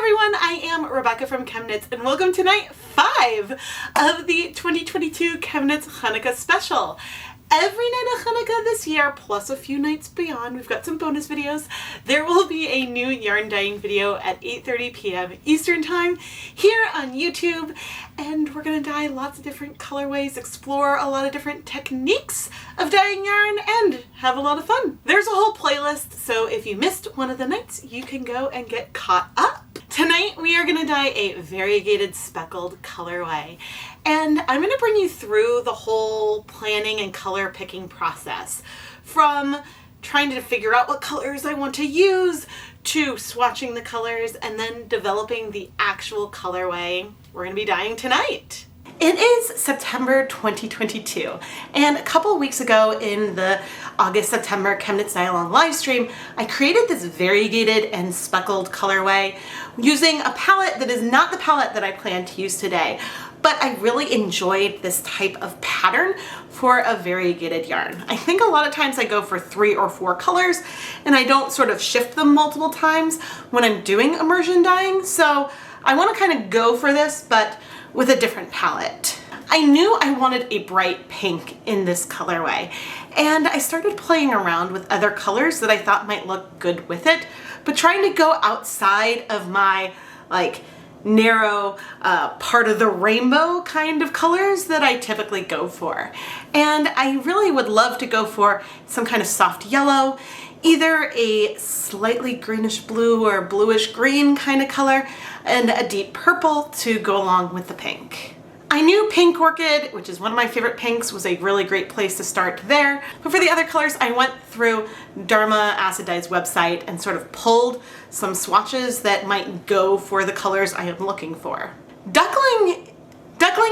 everyone, I am Rebecca from ChemKnits and welcome to night 5 of the 2022 ChemKnits Chanukah special. Every night of Chanukah this year, plus a few nights beyond, we've got some bonus videos, there will be a new yarn dyeing video at 8:30 p.m. Eastern Time here on YouTube, and we're going to dye lots of different colorways, explore a lot of different techniques of dyeing yarn, and have a lot of fun. There's a whole playlist, so if you missed one of the nights, you can go and get caught up. Tonight we are going to dye a variegated speckled colorway, and I'm going to bring you through the whole planning and color picking process, from trying to figure out what colors I want to use to swatching the colors and then developing the actual colorway we're going to be dyeing tonight. It is September 2022, and a couple weeks ago in the August-September ChemKnits Nylon live stream, I created this variegated and speckled colorway using a palette that is not the palette that I plan to use today, but I really enjoyed this type of pattern for a variegated yarn. I think a lot of times I go for 3 or 4 colors and I don't sort of shift them multiple times when I'm doing immersion dyeing, so I want to kind of go for this, but with a different palette. I knew I wanted a bright pink in this colorway, and I started playing around with other colors that I thought might look good with it, but trying to go outside of my narrow part of the rainbow kind of colors that I typically go for. And I really would love to go for some kind of soft yellow, either a slightly greenish blue or bluish green kind of color, and a deep purple to go along with the pink. I knew Pink Orchid, which is one of my favorite pinks, was a really great place to start there. But for the other colors, I went through Dharma Acid Dye's website and sort of pulled some swatches that might go for the colors I am looking for. Duckling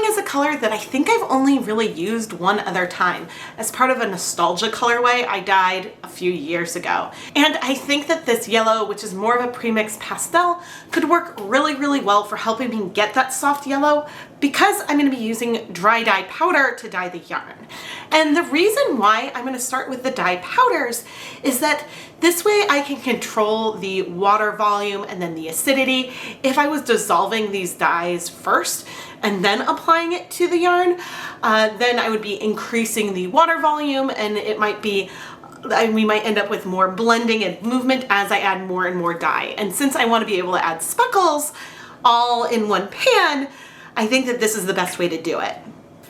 is a color that I think I've only really used one other time as part of a nostalgia colorway I dyed a few years ago. And I think that this yellow, which is more of a premixed pastel, could work really well for helping me get that soft yellow, because I'm going to be using dry dye powder to dye the yarn. And the reason why I'm going to start with the dye powders is that this way I can control the water volume and then the acidity. If I was dissolving these dyes first and then applying it to the yarn, then I would be increasing the water volume, and it might be we might end up with more blending and movement as I add more and more dye. And since I want to be able to add speckles all in one pan, I think that this is the best way to do it.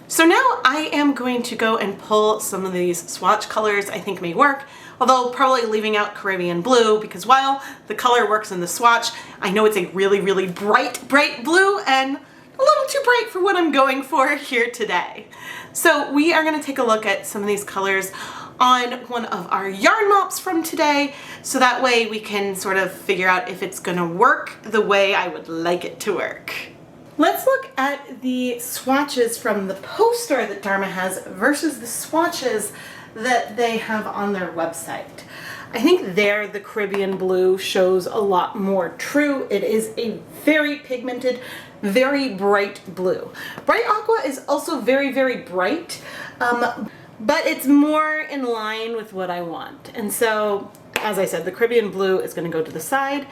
So now I am going to go and pull some of these swatch colors I think may work, although probably leaving out Caribbean blue, because while the color works in the swatch, I know it's a really bright blue and a little too bright for what I'm going for here today. So we are going to take a look at some of these colors on one of our yarn mops from today, so that way we can sort of figure out if it's going to work the way I would like it to work. Let's look at the swatches from the poster that Dharma has versus the swatches that they have on their website. I think there the Caribbean blue shows a lot more true. It is a very pigmented, very bright blue. Bright aqua is also very bright, but it's more in line with what I want. And so, as I said, the Caribbean blue is going to go to the side.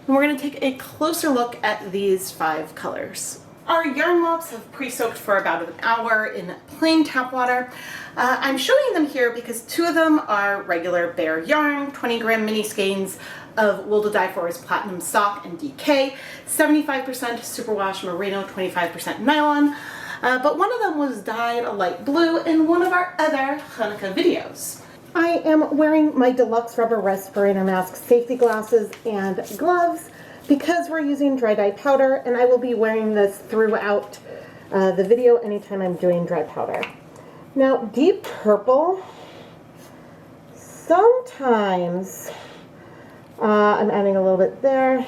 And we're going to take a closer look at these 5 colors. Our yarn mops have pre-soaked for about an hour in plain tap water. I'm showing them here because 2 of them are regular bare yarn, 20-gram Miniskeins of Wool to Dye For's Platinum Stock and DK, 75% superwash merino, 25% nylon. But one of them was dyed a light blue in one of our other Chanukah videos. I am wearing my deluxe rubber respirator mask, safety glasses, and gloves because we're using dry dye powder, and I will be wearing this throughout the video anytime I'm doing dry powder. Now, deep purple, sometimes, I'm adding a little bit there,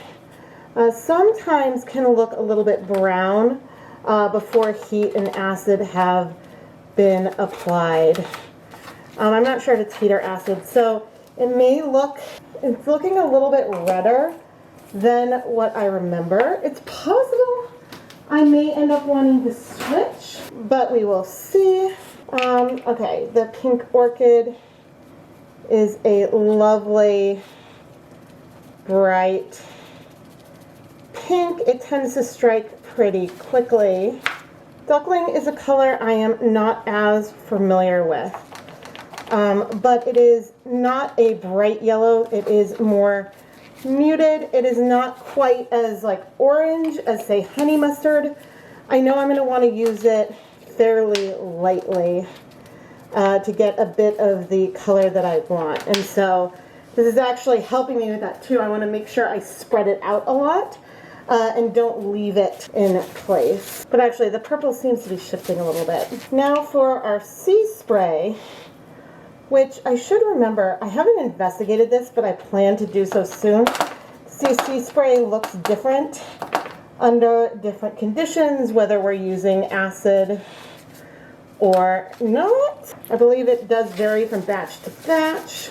sometimes can look a little bit brown before heat and acid have been applied. I'm not sure if it's heat or acid, so it may look, it's looking a little bit redder than what I remember. It's possible I may end up wanting to switch, but we will see. Okay, the Pink Orchid is a lovely, bright pink, it tends to strike pretty quickly. Duckling is a color I am not as familiar with, but it is not a bright yellow. It is more muted. It is not quite as like orange as, say, honey mustard. I know I'm going to want to use it fairly lightly to get a bit of the color that I want. And so this is actually helping me with that too. I want to make sure I spread it out a lot and don't leave it in place. But actually the purple seems to be shifting a little bit. Now for our sea spray, which I should remember, I haven't investigated this, but I plan to do so soon. Sea spray looks different under different conditions, whether we're using acid or not. I believe it does vary from batch to batch.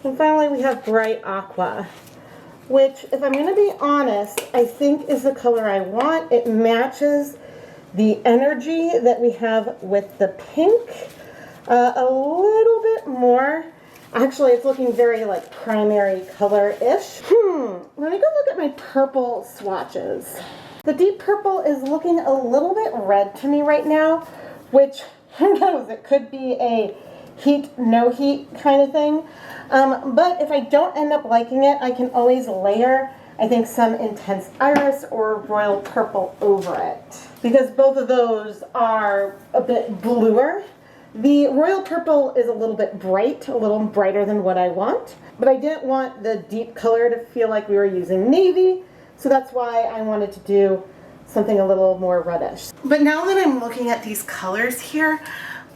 And finally we have bright aqua, which, if I'm going to be honest, I think is the color I want. It matches the energy that we have with the pink a little bit more. Actually, it's looking very like primary color-ish. Let me go look at my purple swatches. The deep purple is looking a little bit red to me right now, which, who knows, it could be a heat, no heat kind of thing. But if I don't end up liking it, I can always layer, I think, some intense iris or royal purple over it, because both of those are a bit bluer. The royal purple is a little bit bright, a little brighter than what I want, but I didn't want the deep color to feel like we were using navy, so that's why I wanted to do something a little more reddish. But now that I'm looking at these colors here,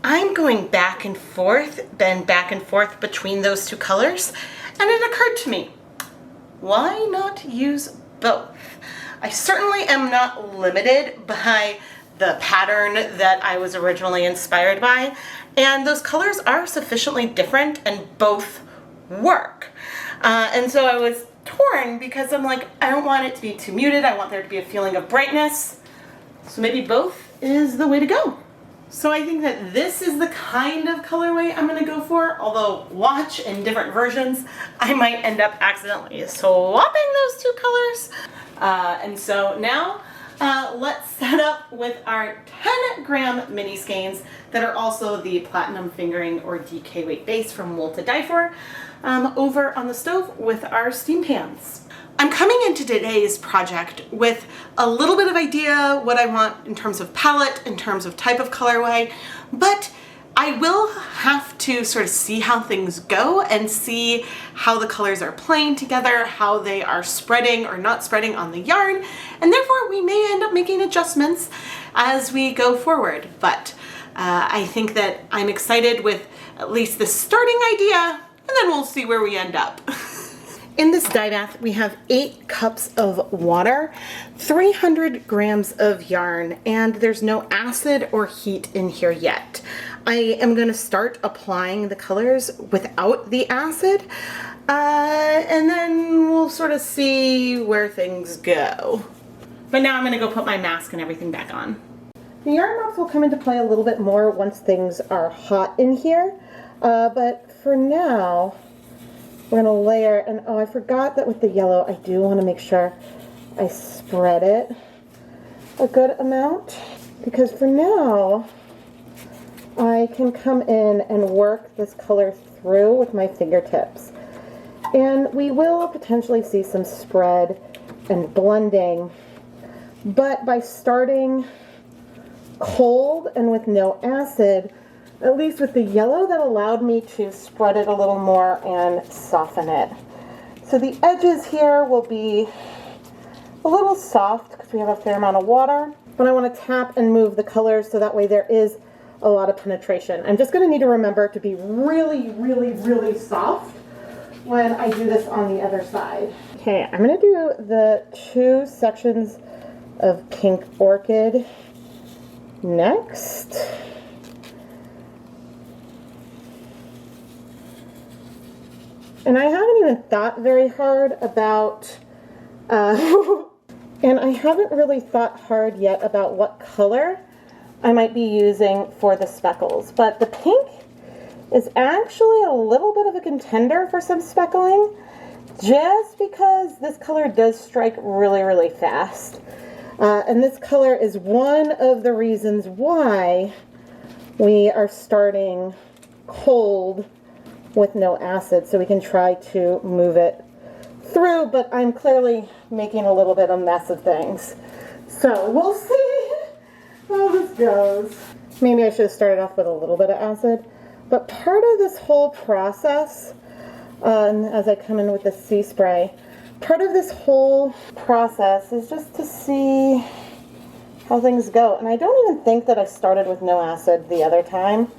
I'm going back and forth between those two colors, and it occurred to me, why not use both? I certainly am not limited by the pattern that I was originally inspired by, and those colors are sufficiently different and both work. And so I was torn because I'm like, I don't want it to be too muted. I want there to be a feeling of brightness. So maybe both is the way to go. So I think that this is the kind of colorway I'm going to go for, although watch in different versions, I might end up accidentally swapping those two colors. And so now let's set up with our 10-gram Miniskeins that are also the platinum fingering or DK weight base from Wool to Die For over on the stove with our steam pans. I'm coming into today's project with a little bit of idea what I want in terms of palette, in terms of type of colorway, but I will have to sort of see how things go and see how the colors are playing together, how they are spreading or not spreading on the yarn, and therefore we may end up making adjustments as we go forward. But I think that I'm excited with at least the starting idea, and then we'll see where we end up. In this dye bath, we have 8 cups of water, 300 grams of yarn, and there's no acid or heat in here yet. I am going to start applying the colors without the acid, and then we'll sort of see where things go. But now I'm going to go put my mask and everything back on. The yarn mops will come into play a little bit more once things are hot in here, but for now, we're going to layer, and oh, I forgot that with the yellow, I do want to make sure I spread it a good amount, because for now, I can come in and work this color through with my fingertips. And we will potentially see some spread and blending, but by starting cold and with no acid, at least with the yellow, that allowed me to spread it a little more and soften it. So the edges here will be a little soft because we have a fair amount of water, but I want to tap and move the colors so that way there is a lot of penetration. I'm just going to need to remember to be really, really, really soft when I do this on the other side. Okay, I'm going to do the 2 sections of Pink Orchid next. And I haven't even thought very hard about, and I haven't really thought hard yet about what color I might be using for the speckles. But the pink is actually a little bit of a contender for some speckling, just because this color does strike really, really fast. And this color is one of the reasons why we are starting cold with no acid, so we can try to move it through, but I'm clearly making a little bit of a mess of things. So we'll see how this goes. Maybe I should have started off with a little bit of acid, but part of this whole process, as I come in with the sea spray, part of this whole process is just to see how things go. And I don't even think that I started with no acid the other time,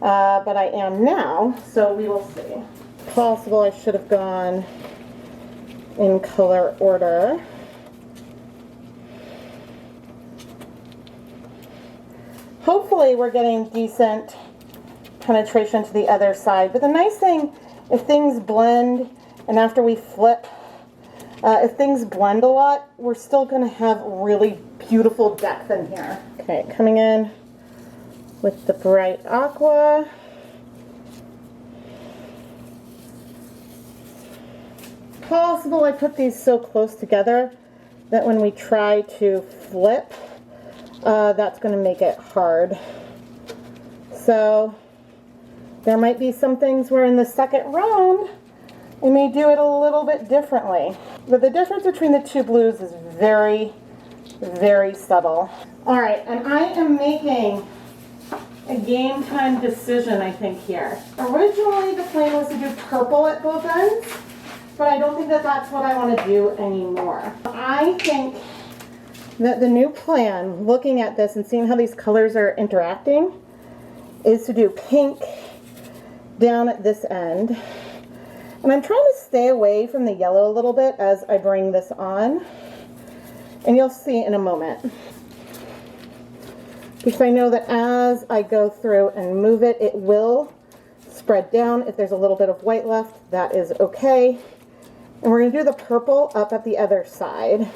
but I am now, so we will see. Possible I should have gone in color order. Hopefully we're getting decent penetration to the other side, but the nice thing, if things blend and after we flip, if things blend a lot, we're still going to have really beautiful depth in here. Okay, coming in with the bright aqua. Possible I put these so close together that when we try to flip, that's going to make it hard. So there might be some things where in the second round we may do it a little bit differently. But the difference between the two blues is very, very subtle. All right, and I am making a game time decision, I think, here. Originally the plan was to do purple at both ends, but I don't think that that's what I want to do anymore. I think that the new plan, looking at this and seeing how these colors are interacting, is to do pink down at this end. And I'm trying to stay away from the yellow a little bit as I bring this on. And you'll see in a moment. Because I know that as I go through and move it, it will spread down. If there's a little bit of white left, that is okay. And we're going to do the purple up at the other side.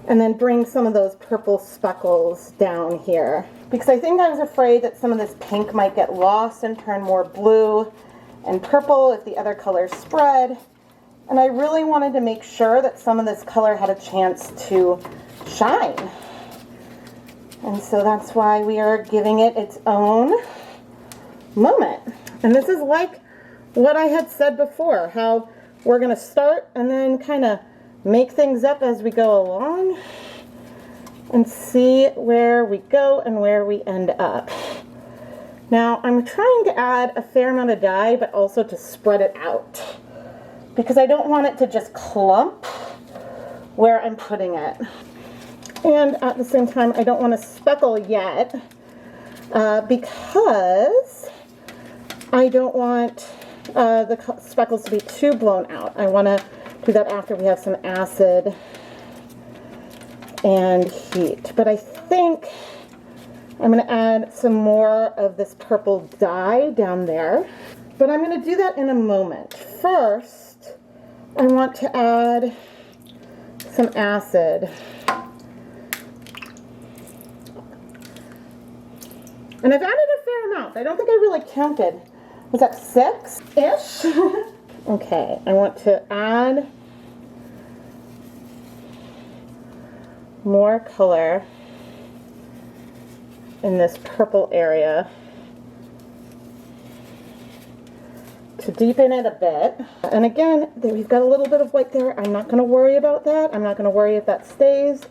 And then bring some of those purple speckles down here. Because I think I was afraid that some of this pink might get lost and turn more blue and purple if the other colors spread. And I really wanted to make sure that some of this color had a chance to shine. And so that's why we are giving it its own moment. And this is like what I had said before, how we're going to start and then kind of make things up as we go along and see where we go and where we end up. Now I'm trying to add a fair amount of dye, but also to spread it out because I don't want it to just clump where I'm putting it. And at the same time, I don't want to speckle yet because I don't want the speckles to be too blown out. I want to do that after we have some acid and heat. But I think I'm going to add some more of this purple dye down there. But I'm going to do that in a moment. First, I want to add some acid. And I've added a fair amount. I don't think I really counted. Was that 6-ish? Okay, I want to add more color in this purple area to deepen it a bit. And again, we've got a little bit of white there. I'm not going to worry about that. I'm not going to worry if that stays.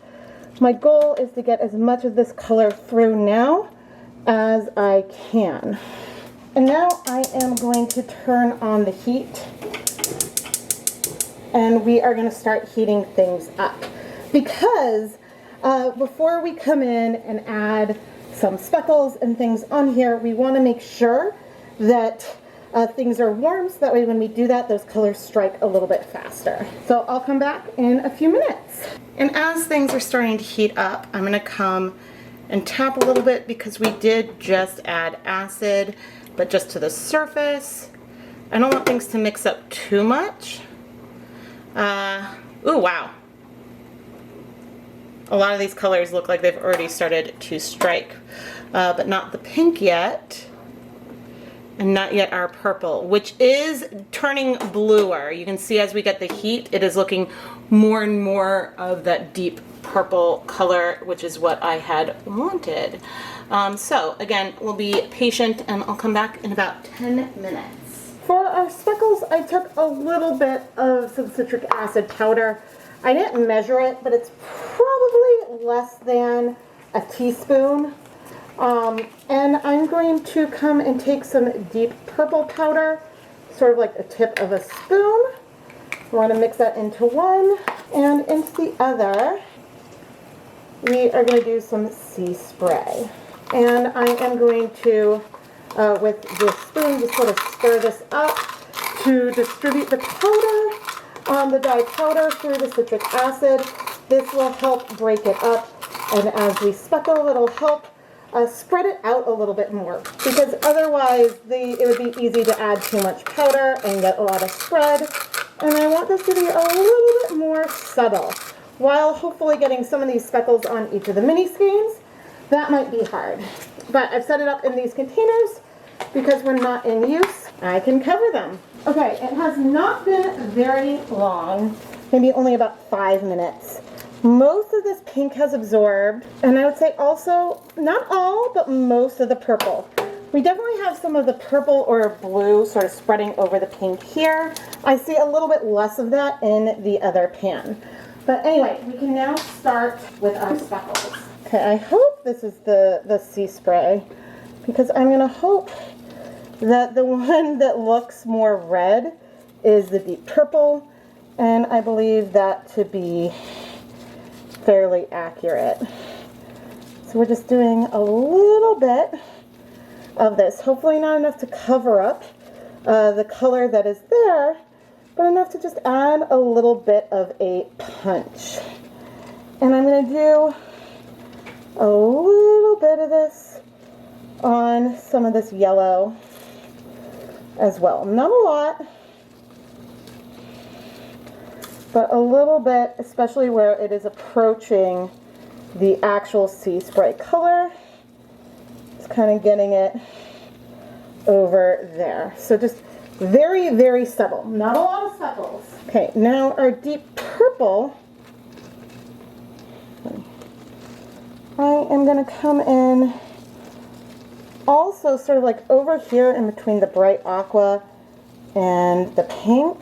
My goal is to get as much of this color through now as I can. And now I am going to turn on the heat and we are going to start heating things up because before we come in and add some speckles and things on here, we want to make sure that things are warm so that way when we do that, those colors strike a little bit faster. So I'll come back in a few minutes. And as things are starting to heat up, I'm going to come and tap a little bit because we did just add acid, but just to the surface. I don't want things to mix up too much. Ooh, wow. A lot of these colors look like they've already started to strike, but not the pink yet. and not yet our purple, which is turning bluer. You can see as we get the heat, it is looking more and more of that deep purple color, which is what I had wanted. So again, we'll be patient and I'll come back in about 10 minutes. For our speckles, I took a little bit of some citric acid powder. I didn't measure it, but it's probably less than a teaspoon. And I'm going to come and take some deep purple powder, sort of like a tip of a spoon. I want to mix that into one, and into the other, we are going to do some sea spray. And I am going to, with this spoon, just sort of stir this up to distribute the powder, the dye powder through the citric acid. This will help break it up, and as we speckle, it'll help spread it out a little bit more, because otherwise it would be easy to add too much powder and get a lot of spread. And I want this to be a little bit more subtle, while hopefully getting some of these speckles on each of the Miniskeins. That might be hard, but I've set it up in these containers because when not in use, I can cover them. Okay, it has not been very long, maybe only about 5 minutes. Most of this pink has absorbed, and I would say also, not all, but most of the purple. We definitely have some of the purple or blue sort of spreading over the pink here. I see a little bit less of that in the other pan. But anyway, we can now start with our speckles. Okay, I hope this is the sea spray, because I'm gonna hope that the one that looks more red is the deep purple, and I believe that to be fairly accurate. So we're just doing a little bit of this, hopefully not enough to cover up the color that is there, but enough to just add a little bit of a punch. And I'm going to do a little bit of this on some of this yellow as well. Not a lot, but a little bit, especially where it is approaching the actual sea spray color. Just kind of getting it over there. So just very, very subtle. Not a lot of speckles. Okay, now our deep purple. I am going to come in also sort of like over here in between the bright aqua and the pink.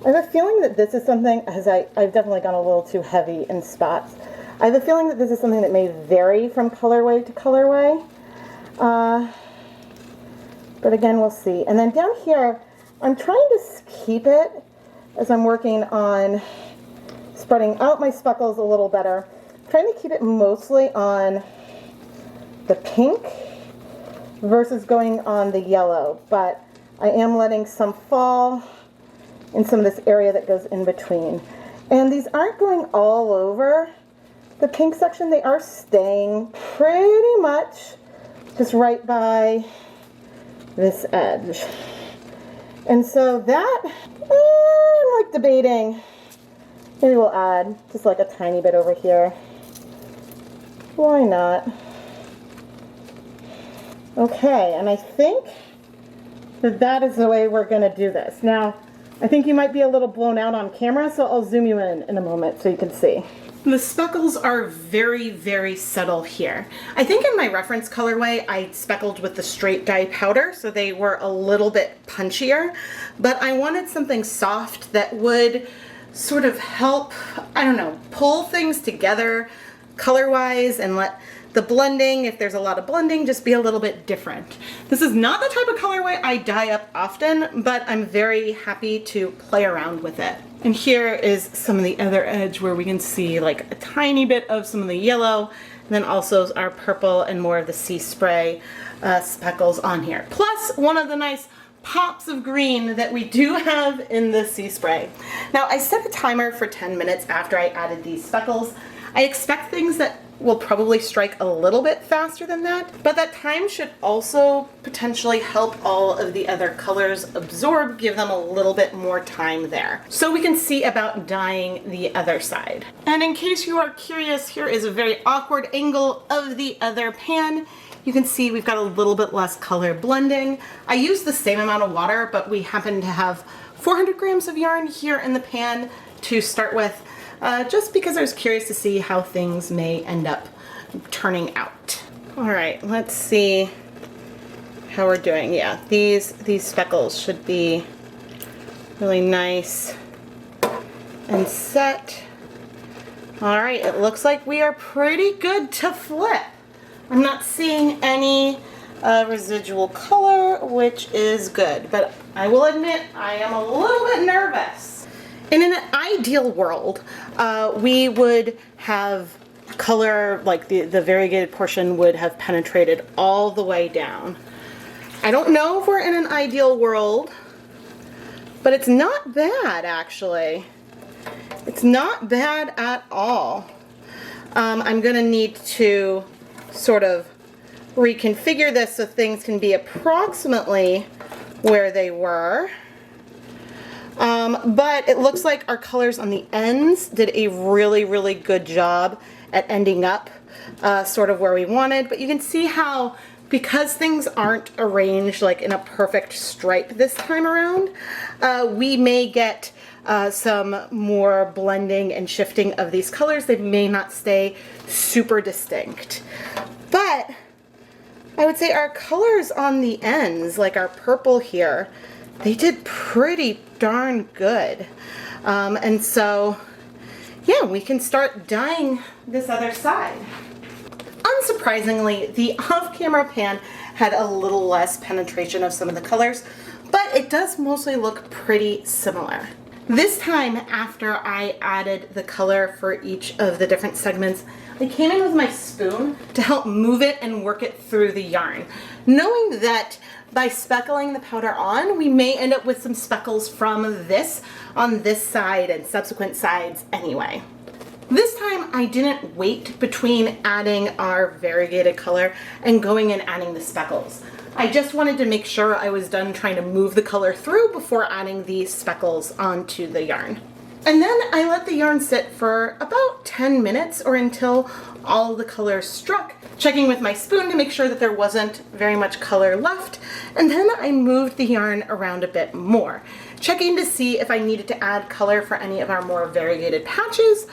I have a feeling that this is something, as I've definitely gone a little too heavy in spots. I have a feeling that this is something that may vary from colorway to colorway. But again, we'll see. And then down here, I'm trying to keep it, as I'm working on spreading out my speckles a little better, I'm trying to keep it mostly on the pink versus going on the yellow. But I am letting some fall in some of this area that goes in between. And these aren't going all over the pink section. They are staying pretty much just right by this edge. And so that, I'm like debating, maybe we'll add just like a tiny bit over here. Why not? Okay, and I think that is the way we're gonna do this. Now, I think you might be a little blown out on camera, so I'll zoom you in a moment so you can see. The speckles are very, very subtle here. I think in my reference colorway, I speckled with the straight dye powder, so they were a little bit punchier, but I wanted something soft that would sort of help, I don't know, pull things together color-wise and let the blending, if there's a lot of blending, just be a little bit different. This is not the type of colorway I dye up often, but I'm very happy to play around with it. And here is some of the other edge where we can see like a tiny bit of some of the yellow, and then also our purple and more of the sea spray speckles on here. Plus one of the nice pops of green that we do have in the sea spray. Now I set a timer for 10 minutes after I added these speckles. I expect things that will probably strike a little bit faster than that, but that time should also potentially help all of the other colors absorb, give them a little bit more time there. So we can see about dyeing the other side. And in case you are curious, here is a very awkward angle of the other pan. you can see we've got a little bit less color blending. I used the same amount of water, but we happen to have 400 grams of yarn here in the pan to start with, just because I was curious to see how things may end up turning out. All right, let's see how we're doing. Yeah, these speckles should be really nice and set. All right, it looks like we are pretty good to flip. I'm not seeing any residual color, which is good, but I will admit I am a little bit nervous. In an ideal world, we would have color, like the variegated portion would have penetrated all the way down. I don't know if we're in an ideal world, but it's not bad actually. It's not bad at all. I'm gonna need to sort of reconfigure this so things can be approximately where they were. But it looks like our colors on the ends did a really, really good job at ending up sort of where we wanted. But you can see how, because things aren't arranged like in a perfect stripe this time around, we may get some more blending and shifting of these colors. They may not stay super distinct. But I would say our colors on the ends, like our purple here, they did pretty darn good. And so, yeah, we can start dyeing this other side. Unsurprisingly, the off-camera pan had a little less penetration of some of the colors, but it does mostly look pretty similar. This time, after I added the color for each of the different segments, I came in with my spoon to help move it and work it through the yarn, knowing that by speckling the powder on, we may end up with some speckles from this on this side and subsequent sides anyway. This time I didn't wait between adding our variegated color and going and adding the speckles. I just wanted to make sure I was done trying to move the color through before adding these speckles onto the yarn. And then I let the yarn sit for about 10 minutes or until all the colors struck, checking with my spoon to make sure that there wasn't very much color left. And then I moved the yarn around a bit more, checking to see if I needed to add color for any of our more variegated patches,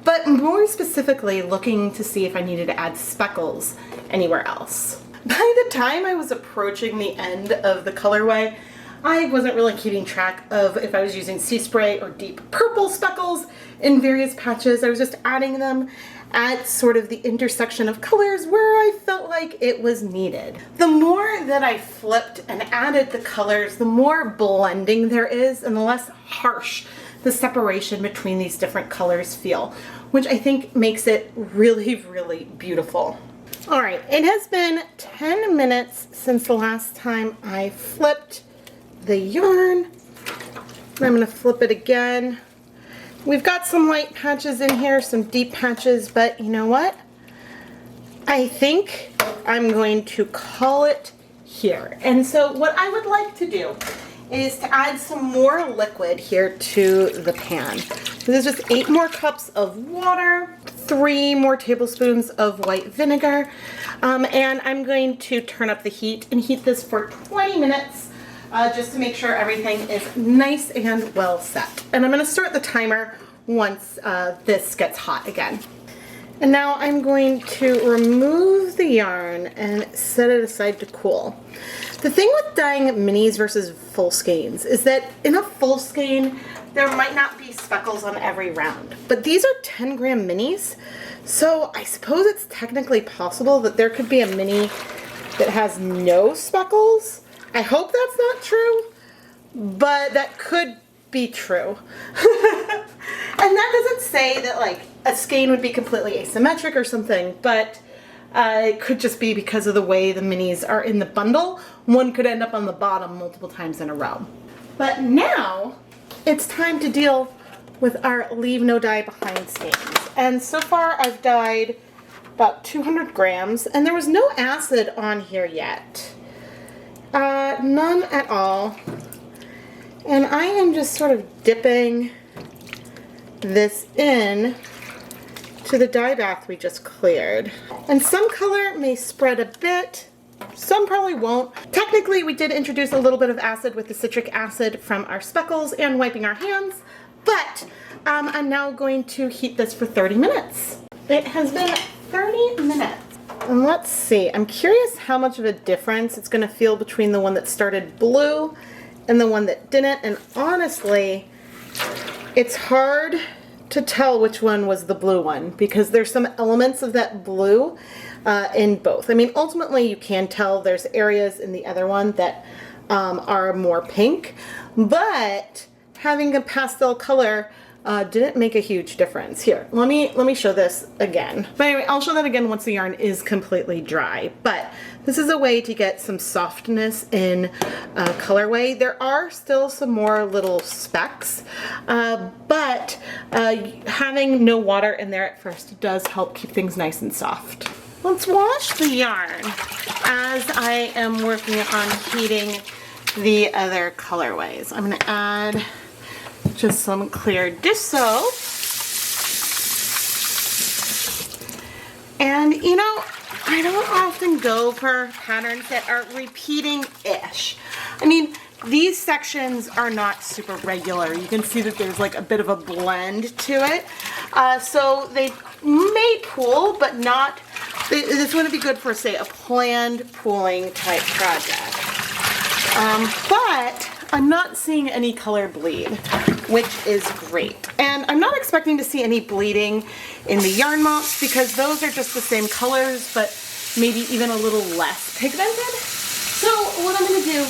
but more specifically looking to see if I needed to add speckles anywhere else. By the time I was approaching the end of the colorway, I wasn't really keeping track of if I was using sea spray or deep purple speckles in various patches. I was just adding them at sort of the intersection of colors where I felt like it was needed. The more that I flipped and added the colors, the more blending there is and the less harsh the separation between these different colors feel, which I think makes it really, really beautiful. All right, it has been 10 minutes since the last time I flipped the yarn. I'm gonna flip it again. We've got some light patches in here, some deep patches, but you know what? I think I'm going to call it here. And so what I would like to do is to add some more liquid here to the pan. So there's just 8 more cups of water, 3 more tablespoons of white vinegar, and I'm going to turn up the heat and heat this for 20 minutes just to make sure everything is nice and well set. And I'm going to start the timer once this gets hot again. And now I'm going to remove the yarn and set it aside to cool. The thing with dyeing minis versus full skeins is that in a full skein, there might not be speckles on every round. But these are 10-gram minis, so I suppose it's technically possible that there could be a mini that has no speckles. I hope that's not true, but that could be true. And that doesn't say that like a skein would be completely asymmetric or something, but it could just be because of the way the minis are in the bundle. One could end up on the bottom multiple times in a row. But now it's time to deal with our leave no dye behind skeins. And so far I've dyed about 200 grams and there was no acid on here yet. None at all. And I am just sort of dipping this in to the dye bath we just cleared. And some color may spread a bit, some probably won't. Technically, we did introduce a little bit of acid with the citric acid from our Speckles and wiping our hands, but I'm now going to heat this for 30 minutes. It has been 30 minutes. And let's see, I'm curious how much of a difference it's gonna feel between the one that started blue and the one that didn't. And honestly, it's hard to tell which one was the blue one because there's some elements of that blue in both. I mean, ultimately you can tell there's areas in the other one that are more pink, but having a pastel color didn't make a huge difference. Here, let me show this again. But anyway, I'll show that again once the yarn is completely dry. But this is a way to get some softness in colorway. There are still some more little specks, but having no water in there at first does help keep things nice and soft. Let's wash the yarn as I am working on heating the other colorways. I'm gonna add just some clear dish soap. And you know, I don't often go for patterns that are repeating-ish. I mean, these sections are not super regular. You can see that there's like a bit of a blend to it. So they may pool, but not, this wouldn't be good for, say, a planned pooling type project. But I'm not seeing any color bleed, which is great. And I'm not expecting to see any bleeding in the yarn mops because those are just the same colors, but maybe even a little less pigmented. So what I'm gonna do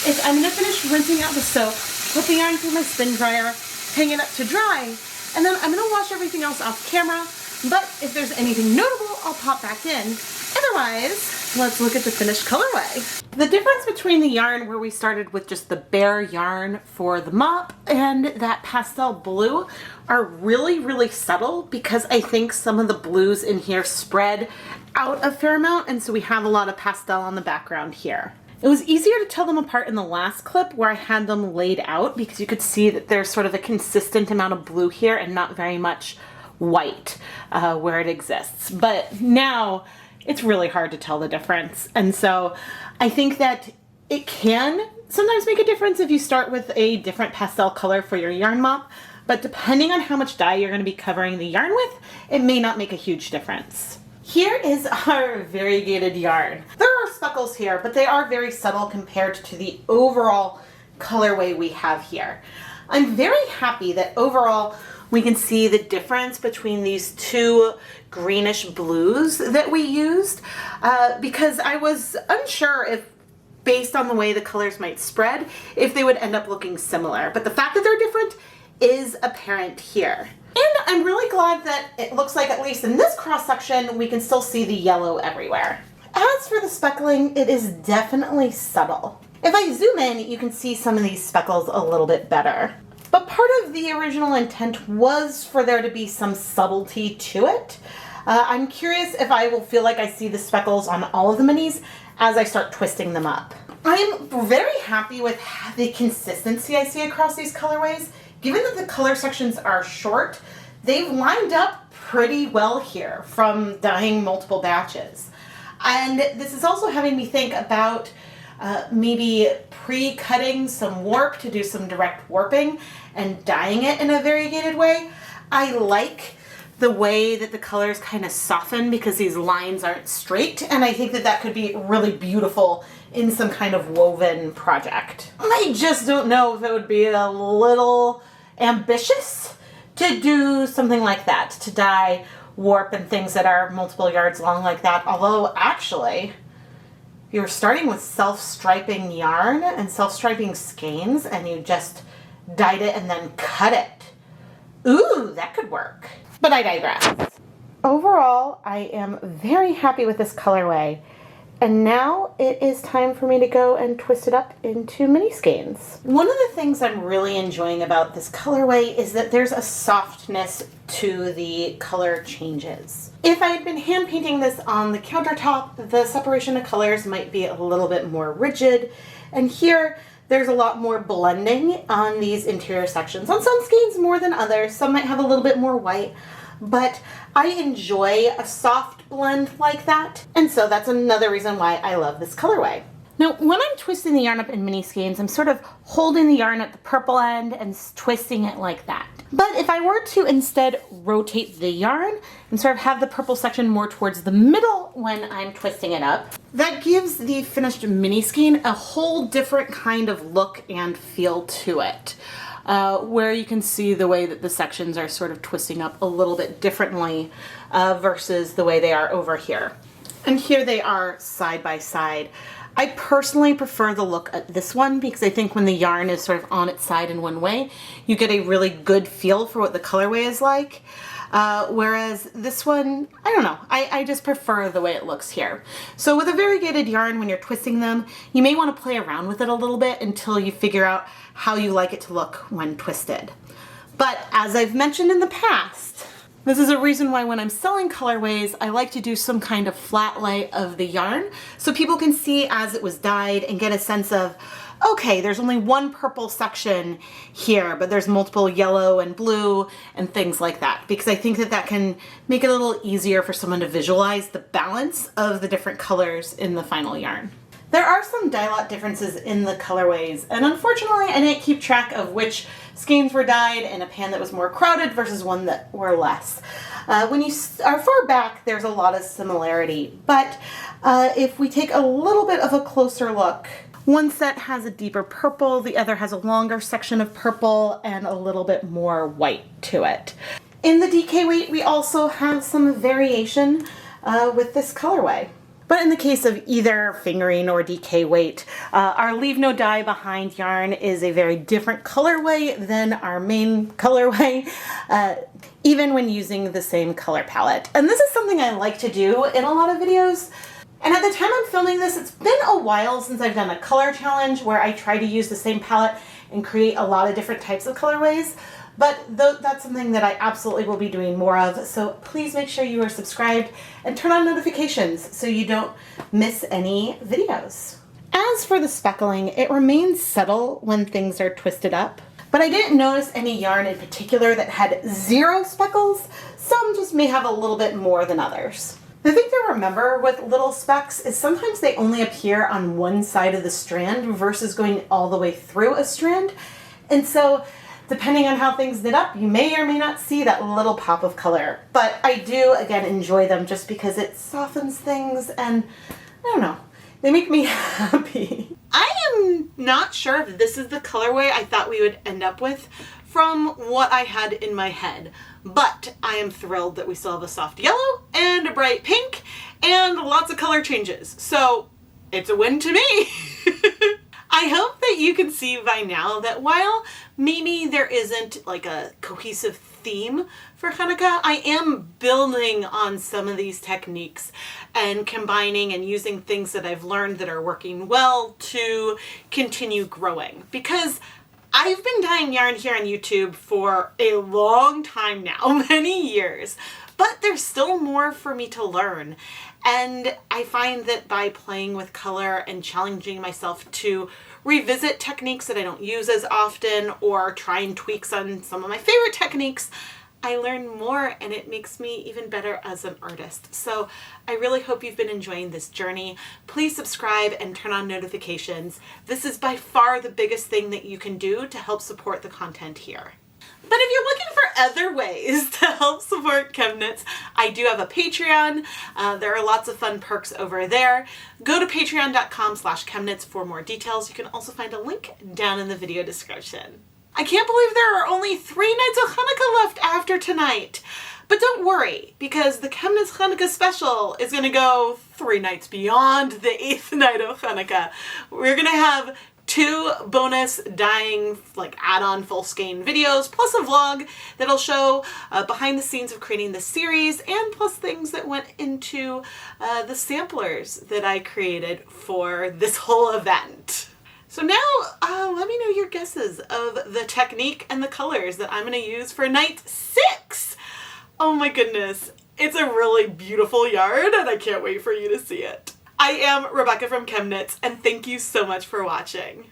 is I'm gonna finish rinsing out the soap, put the yarn through my spin dryer, hang it up to dry, and then I'm gonna wash everything else off camera. But if there's anything notable, I'll pop back in. Otherwise, let's look at the finished colorway. The difference between the yarn where we started with just the bare yarn for the mop and that pastel blue are really, really subtle because I think some of the blues in here spread out a fair amount, and so we have a lot of pastel on the background here. It was easier to tell them apart in the last clip where I had them laid out because you could see that there's sort of a consistent amount of blue here and not very much white where it exists. But now it's really hard to tell the difference. And so I think that it can sometimes make a difference if you start with a different pastel color for your yarn mop, but depending on how much dye you're going to be covering the yarn with, it may not make a huge difference. Here is our variegated yarn. There are speckles here, but they are very subtle compared to the overall colorway we have here. I'm very happy that overall we can see the difference between these two greenish blues that we used because I was unsure if, based on the way the colors might spread, if they would end up looking similar. But the fact that they're different is apparent here. And I'm really glad that it looks like, at least in this cross section, we can still see the yellow everywhere. As for the speckling, it is definitely subtle. If I zoom in, you can see some of these speckles a little bit better. But part of the original intent was for there to be some subtlety to it. I'm curious if I will feel like I see the speckles on all of the minis as I start twisting them up. I'm very happy with the consistency I see across these colorways. Given that the color sections are short, they've lined up pretty well here from dyeing multiple batches. And this is also having me think about maybe pre-cutting some warp to do some direct warping and dyeing it in a variegated way. I like the way that the colors kind of soften because these lines aren't straight, and I think that that could be really beautiful in some kind of woven project. I just don't know if it would be a little ambitious to do something like that, to dye warp and things that are multiple yards long like that, although actually you're starting with self-striping yarn and self-striping skeins and you just dyed it and then cut it. Ooh, that could work. But I digress. Overall, I am very happy with this colorway. And now it is time for me to go and twist it up into Miniskeins. One of the things I'm really enjoying about this colorway is that there's a softness to the color changes. If I had been hand painting this on the countertop, the separation of colors might be a little bit more rigid. And here, there's a lot more blending on these interior sections. On some skeins more than others. Some might have a little bit more white. but I enjoy a soft blend like that. And so that's another reason why I love this colorway. Now, when I'm twisting the yarn up in Miniskeins, I'm sort of holding the yarn at the purple end and twisting it like that. But if I were to instead rotate the yarn and sort of have the purple section more towards the middle when I'm twisting it up, that gives the finished Miniskein a whole different kind of look and feel to it. Where you can see the way that the sections are sort of twisting up a little bit differently versus the way they are over here. And here they are side by side. I personally prefer the look at this one because I think when the yarn is sort of on its side in one way, you get a really good feel for what the colorway is like. Whereas this one, I don't know, I just prefer the way it looks here. So with a variegated yarn, when you're twisting them, you may want to play around with it a little bit until you figure out how you like it to look when twisted. But as I've mentioned in the past, this is a reason why when I'm selling colorways, I like to do some kind of flat lay of the yarn so people can see as it was dyed and get a sense of, okay, there's only one purple section here, but there's multiple yellow and blue and things like that, because I think that that can make it a little easier for someone to visualize the balance of the different colors in the final yarn. There are some dye lot differences in the colorways, and unfortunately I didn't keep track of which skeins were dyed in a pan that was more crowded versus one that were less. When you are far back, there's a lot of similarity, but if we take a little bit of a closer look, one set has a deeper purple, the other has a longer section of purple and a little bit more white to it. In the DK weight, we also have some variation with this colorway. But in the case of either fingering or DK weight, our leave no dye behind yarn is a very different colorway than our main colorway, even when using the same color palette. And this is something I like to do in a lot of videos. And at the time I'm filming this, it's been a while since I've done a color challenge where I try to use the same palette and create a lot of different types of colorways. But that's something that I absolutely will be doing more of, so please make sure you are subscribed and turn on notifications so you don't miss any videos. As for the speckling, it remains subtle when things are twisted up, but I didn't notice any yarn in particular that had 0 speckles. Some just may have a little bit more than others. The thing to remember with little specks is sometimes they only appear on one side of the strand versus going all the way through a strand, and so depending on how things knit up, you may or may not see that little pop of color. But I do, again, enjoy them just because it softens things and, I don't know, they make me happy. I am not sure if this is the colorway I thought we would end up with from what I had in my head. But I am thrilled that we still have a soft yellow and a bright pink and lots of color changes. So it's a win to me. I hope that you can see by now that while maybe there isn't like a cohesive theme for Chanukah, I am building on some of these techniques and combining and using things that I've learned that are working well to continue growing. Because I've been dyeing yarn here on YouTube for a long time now, many years, but there's still more for me to learn. And I find that by playing with color and challenging myself to revisit techniques that I don't use as often or try and tweaks on some of my favorite techniques, I learn more and it makes me even better as an artist. So I really hope you've been enjoying this journey. Please subscribe and turn on notifications. This is by far the biggest thing that you can do to help support the content here. But if you're looking for other ways to help support ChemKnits, I do have a Patreon. There are lots of fun perks over there. Go to patreon.com/ChemKnits for more details. You can also find a link down in the video description. I can't believe there are only 3 nights of Chanukah left after tonight. But don't worry, because the ChemKnits Chanukah special is going to go 3 nights beyond the 8th night of Chanukah. We're going to have 2 bonus dyeing, like add-on full skein videos, plus a vlog that'll show behind the scenes of creating this series, and plus things that went into the samplers that I created for this whole event. So now let me know your guesses of the technique and the colors that I'm going to use for night 6. Oh my goodness, it's a really beautiful yarn and I can't wait for you to see it. I am Rebecca from ChemKnits, and thank you so much for watching.